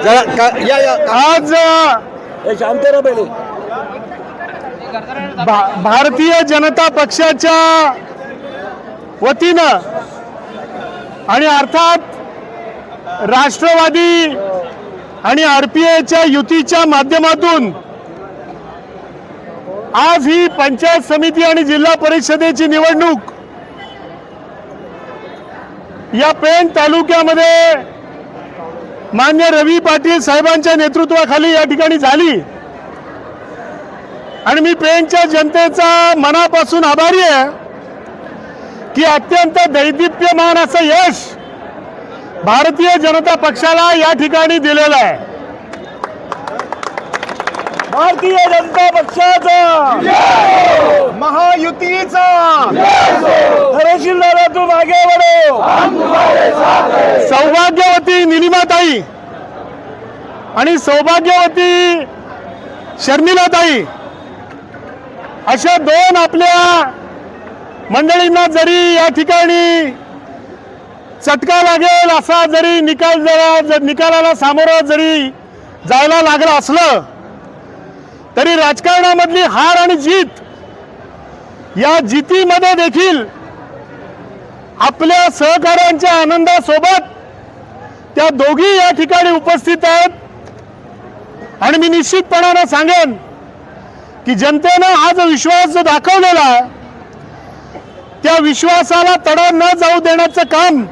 आज भारतीय जनता पक्षाच्या वतीनं आणि अर्थात राष्ट्रवादी आणि आरपीआयच्या युतीच्या माध्यमातून आज ही पंचायत समिती आणि जिल्हा परिषदेची निवडणूक या पेण तालुक्यामध्ये मान्य रवी पाटील साहेबांच्या नेतृत्वाखाली या ठिकाणी झाली आणि मी पेणच्या जनतेचा मनापासून आभारी आहे की अत्यंत दैदिप्यमान असं यश भारतीय जनता पक्षाला या ठिकाणी दिलेलं आहे। भारतीय जनता पक्षाचा महायुतीचा धैर्यशील तू मागे वळो। सौभाग्यवती निलिमाताई आणि सौभाग्यवती शर्मिलाताई अशा दोन आपल्या मंडळींना जरी या ठिकाणी चटका लागेल असा जरी निकालाला सामोरं जरी जायला लागलं असलं तरी राजकारणामधली हार आणि जीत या जितीमध्ये देखील आपल्या सहकाऱ्यांच्या आनंदासोबत त्या दोघी या ठिकाणी उपस्थित आहेत आणि मी निश्चितपणाने सांगेन की जनतेनं हा जो विश्वास जो दाखवलेला आहे त्या विश्वासाला तडा न जाऊ देण्याचं काम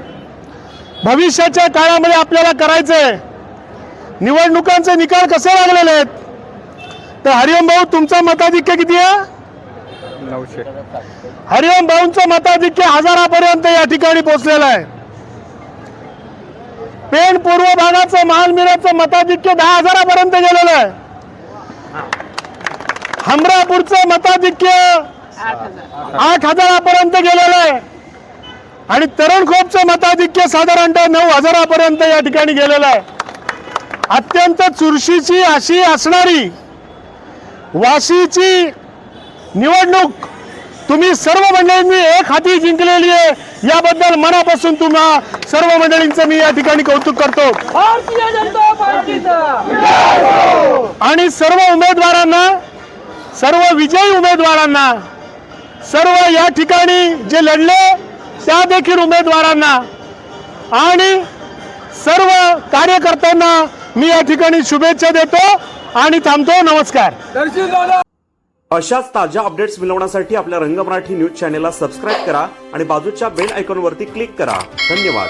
भविष्याच्या काळामध्ये आपल्याला करायचंय। निवडणुकांचे निकाल कसे लागलेले आहेत तर हरिओम भाऊ तुमचं मताधिक्य किती आहे? 900। हरिओम भाऊंचं मताधिक्य हजारापर्यंत या ठिकाणी पोहोचलेलं आहे। पेण पूर्व भागाचं महालमिराचं मताधिक्य 10,000पर्यंत गेलेलं आहे। हमरापूरचं मताधिक्य 8,000पर्यंत गेलेलं आहे आणि तरणखोपचं मताधिक्य साधारणतः 9,000पर्यंत या ठिकाणी गेलेलं आहे। अत्यंत चुरशीची अशी असणारी वाशीची निवडणूक तुम्ही सर्व मंडळींनी एक हाती जिंकलेली आहे, याबद्दल मनापासून तुम्हा सर्व मंडळींचं मी या ठिकाणी कौतुक करतो। भारतीय जनता पार्टीचा आणि सर्व उमेदवारांना, सर्व विजयी उमेदवारांना, सर्व या ठिकाणी जे लढले त्या देखील उमेदवारांना आणि सर्व कार्यकर्त्यांना मी या ठिकाणी शुभेच्छा देतो आणि थांबतो। नमस्कार। अशाच ताज्या अपडेट्स मिळवण्यासाठी आपल्या रंग मराठी न्यूज चॅनेलला सबस्क्राईब करा आणि बाजूच्या बेल आयकॉनवरती क्लिक करा। धन्यवाद।